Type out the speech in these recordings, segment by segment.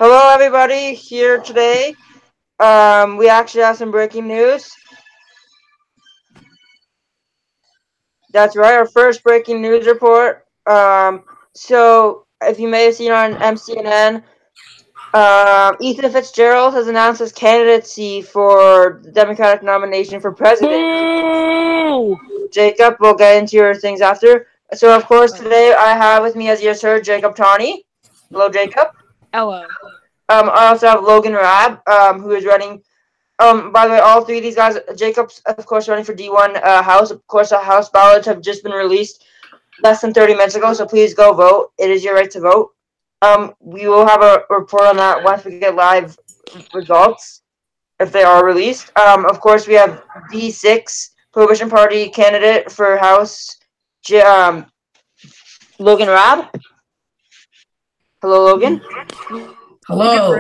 Hello, everybody. Here today, we actually have some breaking news. That's right, our first breaking news report. So if you may have seen on MCNN, Ethan Fitzgerald has announced his candidacy for the Democratic nomination for president. Boo! Jacob, we'll get into your things after. So, of course, today I have with me as your sir, Jacob Tawney. Hello, Jacob. Hello. I also have Logan Rabb, who is running. By the way, all three of these guys, Jacob's, of course, running for D1 House. Of course, the House ballots have just been released less than 30 minutes ago, so please go vote. It is your right to vote. We will have a report on that once we get live results, if they are released. Of course, we have D6, Prohibition Party candidate for House, Logan Rabb. Hello, Logan. Hello.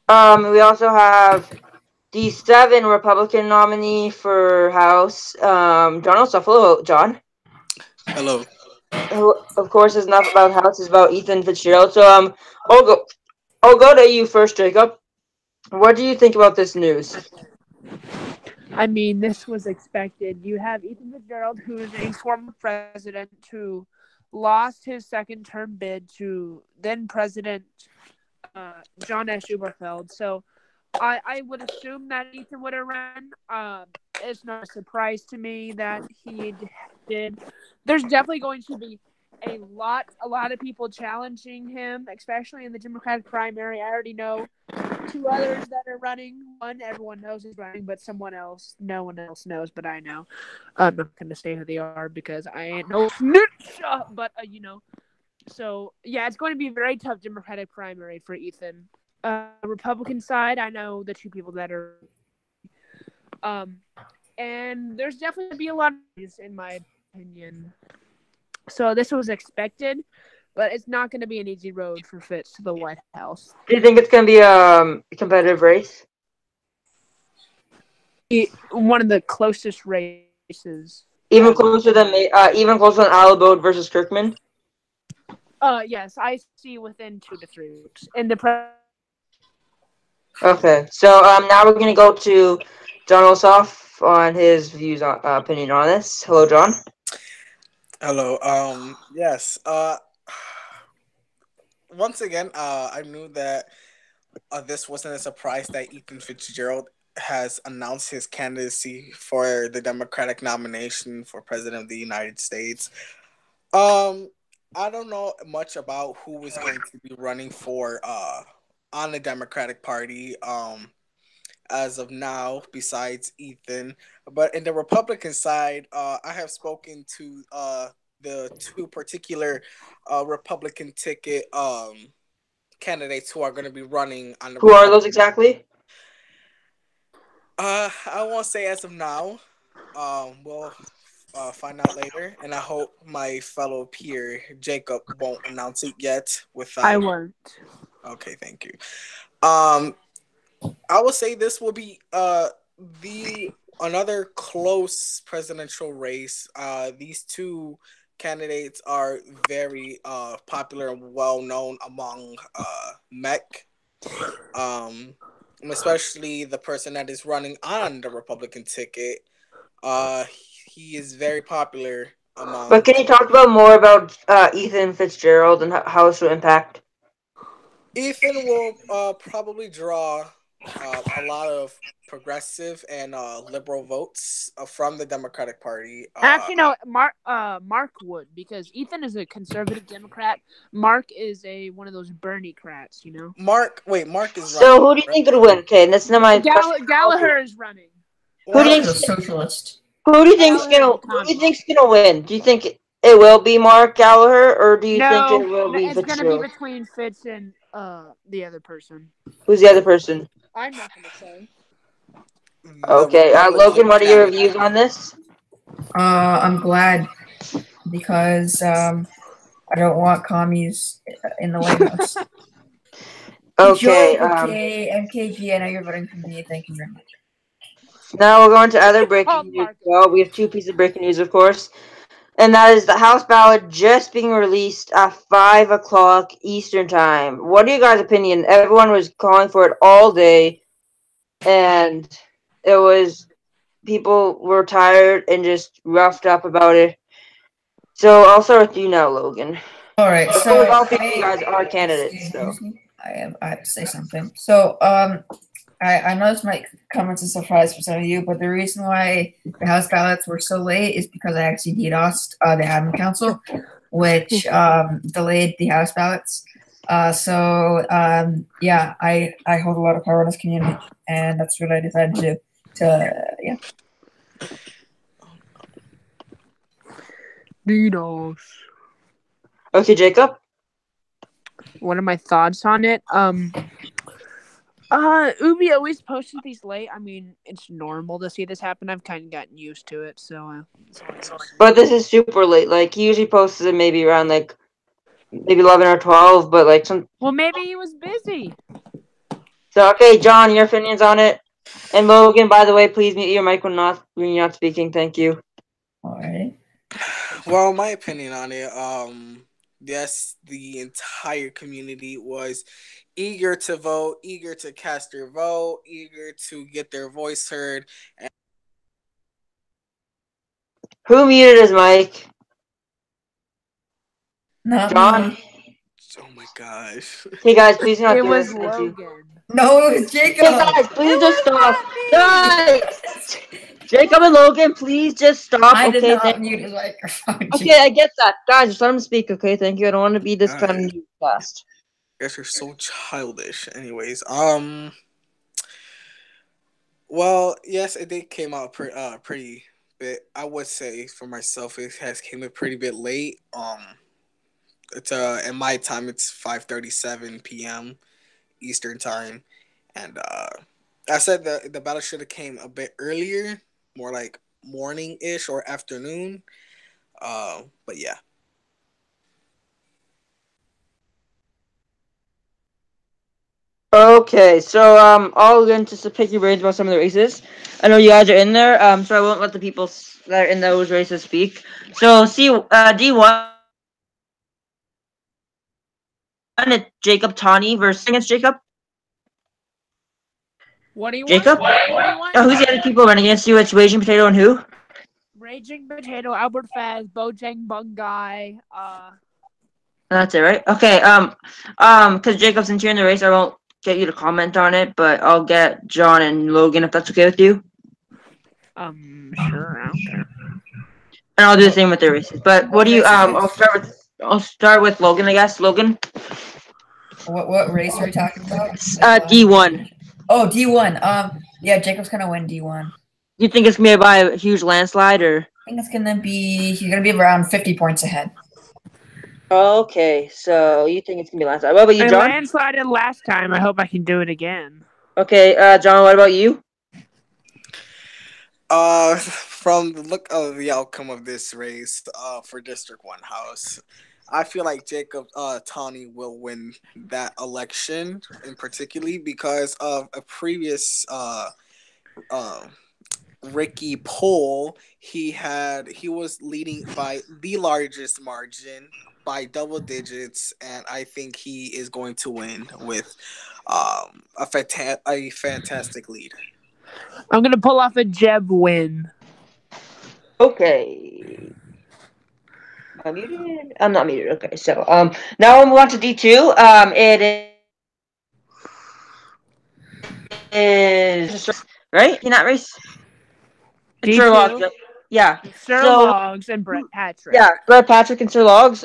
We also have D7 Republican nominee for House, John Ossoff. Hello, John. Hello. Who, of course, is not about House; it's about Ethan Fitzgerald. So, I'll go to you first, Jacob. What do you think about this news? I mean, this was expected. You have Ethan Fitzgerald, who is a former president who lost his second-term bid to then-President John S. Uberfeld. So I would assume that Ethan would have run. It's not a surprise to me that he did. There's definitely going to be a lot of people challenging him, especially in the Democratic primary. I already know two others that are running. One, everyone knows is running, but no one else knows, but I know. I'm not going to say who they are because I ain't no snitch, but, So, yeah, it's going to be a very tough Democratic primary for Ethan. Republican side, I know the two people that are and there's definitely going to be a lot of these, in my opinion. So this was expected, but it's not going to be an easy road for Fitz to the White House. Do you think it's going to be a competitive race? One of the closest races. Even closer than Alabode versus Kirkman? Yes, I see within 2 to 3 weeks. Okay, so now we're going to go to John Ossoff on his views on opinion on this. Hello, John. Hello. Yes. Once again, I knew that this wasn't a surprise that Ethan Fitzgerald has announced his candidacy for the Democratic nomination for President of the United States. I don't know much about who is going to be running for on the Democratic Party as of now, besides Ethan. But in the Republican side, I have spoken to the two particular Republican ticket candidates who are going to be running on the. Who are those exactly? I won't say as of now. We'll find out later, and I hope my fellow peer Jacob won't announce it yet. I won't. Okay, thank you. I will say this will be the another close presidential race. These two candidates are very popular and well known among MEC. Especially the person that is running on the Republican ticket. He is very popular among. But can you talk about more about Ethan Fitzgerald and how it will impact? Ethan will probably draw a lot of progressive and liberal votes from the Democratic Party. Actually, no, Mark would, because Ethan is a conservative Democrat. Mark is one of those Bernie-crats, you know. Mark is running. So who do you think would win? Okay, that's not my question. Gallagher is running. Who do you think socialist? Who do you think's gonna win? Do you think it will be Mark Gallagher, or do you think it will be Fitzgerald? It's gonna be between Fitz and the other person. Who's the other person? I'm not gonna say. Okay, Logan, what are your views on this? I'm glad because I don't want commies in the White House. Okay, MKG, I know you're voting for me. Thank you very much. Now we're going to other breaking news. Well, we have two pieces of breaking news, of course. And that is the House ballot just being released at 5 o'clock Eastern Time. What are you guys' opinion? Everyone was calling for it all day, and it was people were tired and just roughed up about it. So I'll start with you now, Logan. All right, Of so course, all three of you guys are candidates. So excuse me, I have to say something. So I know this might come as a surprise for some of you, but the reason why the House ballots were so late is because I actually DDoSed the admin council, which delayed the House ballots. Yeah, I hold a lot of power in this community, and that's what I decided to do. Yeah. DDoS. okay, Jacob. What are my thoughts on it? Ubi always posts these late. I mean, it's normal to see this happen. I've kind of gotten used to it, so. But this is super late. Like he usually posts it maybe around like maybe 11 or 12, but like some. Well, maybe he was busy. So okay, John, your opinions on it, and Logan. By the way, please mute your mic when you're not speaking. Thank you. All right. Well, my opinion on it, yes, the entire community was eager to vote, eager to cast their vote, eager to get their voice heard. Who muted his mic? Not John? me. Oh my gosh. Hey guys, please do not It do was this. Thank you. Logan. No, it was Jacob. Hey guys, please It just was stop. not me! Guys, Jacob and Logan, please just stop. I did Okay, not mute his microphone. okay, I get that. Guys, just let him speak. Okay, thank you. I don't want to be this kind of Alright. newscast. You guys are so childish. Anyways, well, yes, it did came out pretty bit. I would say for myself, it has came a pretty bit late. It's in my time, it's 5:37 p.m. Eastern time, and I said the battle should have came a bit earlier, more like morning ish or afternoon. But yeah. Okay, so I'll get into to pick your brains about some of the races. I know you guys are in there, so I won't let the people that are in those races speak. So D1, it's Jacob Tawny versus against Jacob. What do you Jacob? want? What do you want? Oh, who's the other people running against you? It's Raging Potato and who? Raging Potato, Albert Faz, Bojang Bungai, That's it, right? Okay. Because Jacob's in here in the race, I won't get you to comment on it, but I'll get John and Logan if that's okay with you. Sure, I don't care. And I'll do the same with the races. But what do you? I'll start with Logan, I guess. Logan. What race are we talking about? D1. Oh, D1. Yeah, Jacob's gonna win D1. You think it's gonna be by a huge landslide, or? I think it's he's gonna be around 50 points ahead. Okay, so you think it's gonna be landslide? What about you, I John? landslided last time. I hope I can do it again. Okay, John. What about you? From the look of the outcome of this race, for District 1 House, I feel like Jacob Tawny will win that election, in particularly because of a previous Ricky poll. He was leading by the largest margin by double digits, and I think he is going to win with a fantastic lead. I'm gonna pull off a Jeb win. Okay. I'm muted. I'm not muted. Okay, so now we'll move on to D2. It is right in that race. D2? Sir Logs, yeah. Sir So, Logs and Brett Patrick. Yeah, Brett Patrick and Sir Logs.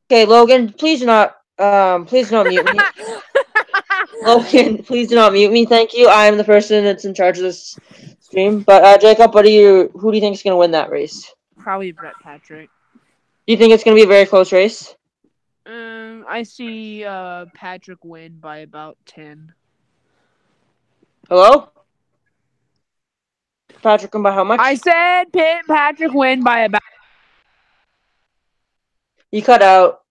Okay, Logan, please do not mute me. Logan, please do not mute me. Thank you. I am the person that's in charge of this stream. But Jacob, who do you think is going to win that race? Probably Brett Patrick. Do you think it's going to be a very close race? I see Patrick win by about 10. Hello? Patrick win by how much? I said Patrick win by about. You cut out.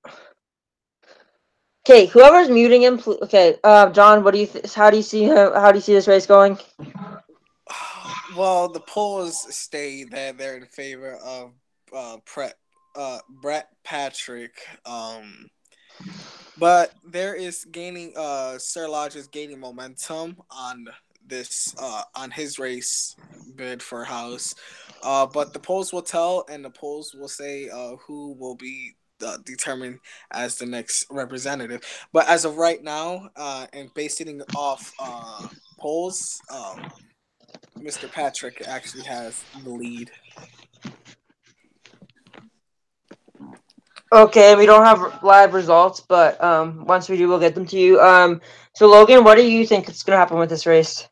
Okay, whoever's muting him. John, what do you? How do you see this race going? Well, the polls state that they're in favor of Brett Patrick. But there is gaining. Sir Lodge is gaining momentum on this on his race bid for House. But the polls will tell, and the polls will say who will be determined as the next representative. But as of right now, and basing it off polls, Mr. Patrick actually has the lead. Okay, we don't have live results, but once we do, we'll get them to you. So Logan, what do you think is going to happen with this race?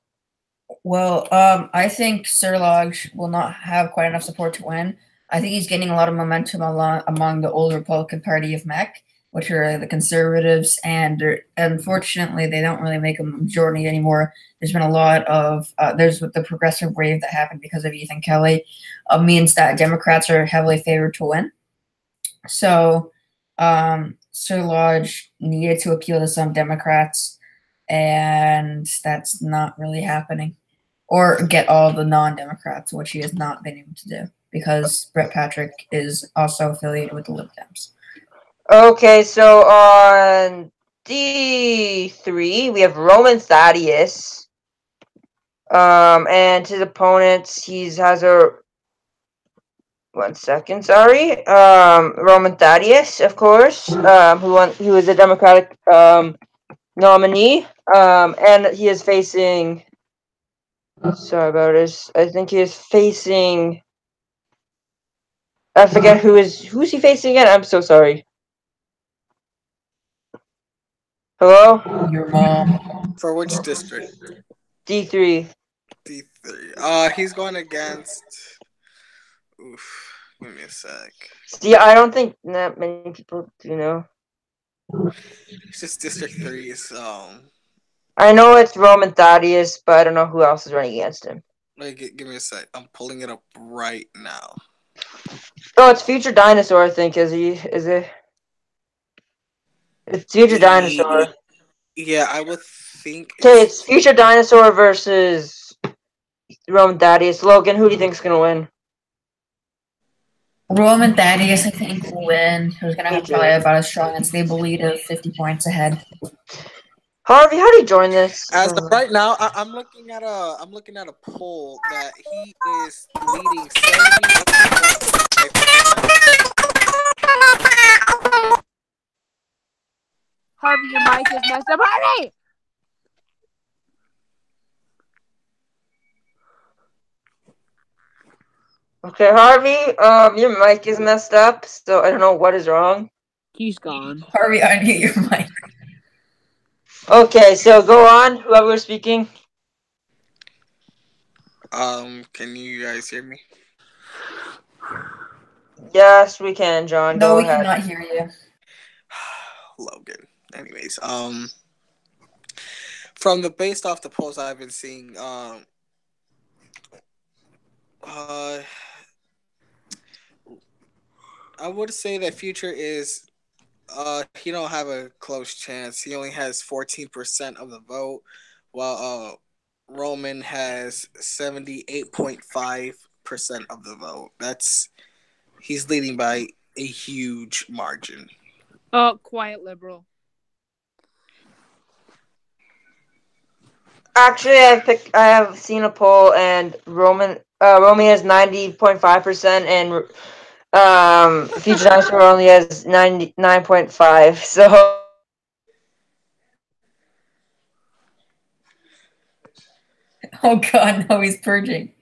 Well, I think Sir Lodge will not have quite enough support to win. I think he's gaining a lot of momentum among the old Republican Party of MEC, which are the conservatives, and unfortunately, they don't really make a majority anymore. There's been a lot of there's the progressive wave that happened because of Ethan Kelly, means that Democrats are heavily favored to win. So, Sir Lodge needed to appeal to some Democrats, and that's not really happening. Or get all the non-Democrats, which he has not been able to do, because Brett Patrick is also affiliated with the Lib Dems. Okay, so on D3, we have Roman Thaddeus. And his opponents, has a... 1 second, sorry. Roman Thaddeus, of course, who is a Democratic nominee. And he is facing... Sorry about this. I think he is facing... I forget who's he facing again? I'm so sorry. Hello? Your mom. For which district? D3. D3. He's going against... Oof. Give me a sec. See, I don't think that many people do know. It's just District 3 is I know it's Roman Thaddeus, but I don't know who else is running against him. give me a sec. I'm pulling it up right now. Oh, it's Future Dinosaur, I think, is it? It's Future Dinosaur. Yeah, I would think. Okay, it's Future Dinosaur versus Roman Thaddeus. Logan, who do you think is going to win? Roman Thaddeus, I think, will win. Who's going to have probably about a strong and stable lead of 50 points ahead. Harvey, how do you join this? As of right now, I'm looking at a poll that he is leading 70.5%. Harvey, your mic is messed up. Harvey! Okay, Harvey, your mic is messed up, so I don't know what is wrong. He's gone. Harvey, unmute your mic. Okay, so go on, whoever was speaking. Can you guys hear me? Yes, we can, John. No, go we ahead. cannot hear you. Logan. Anyways, based off the polls I've been seeing, I would say that Future is he don't have a close chance. He only has 14% of the vote, while Roman has 78.5% of the vote. He's leading by a huge margin. Oh, quiet liberal. Actually, I have seen a poll, and Roman has 90.5%, and Future Dinosaur only has 99.5%. So. Oh God, no, he's purging.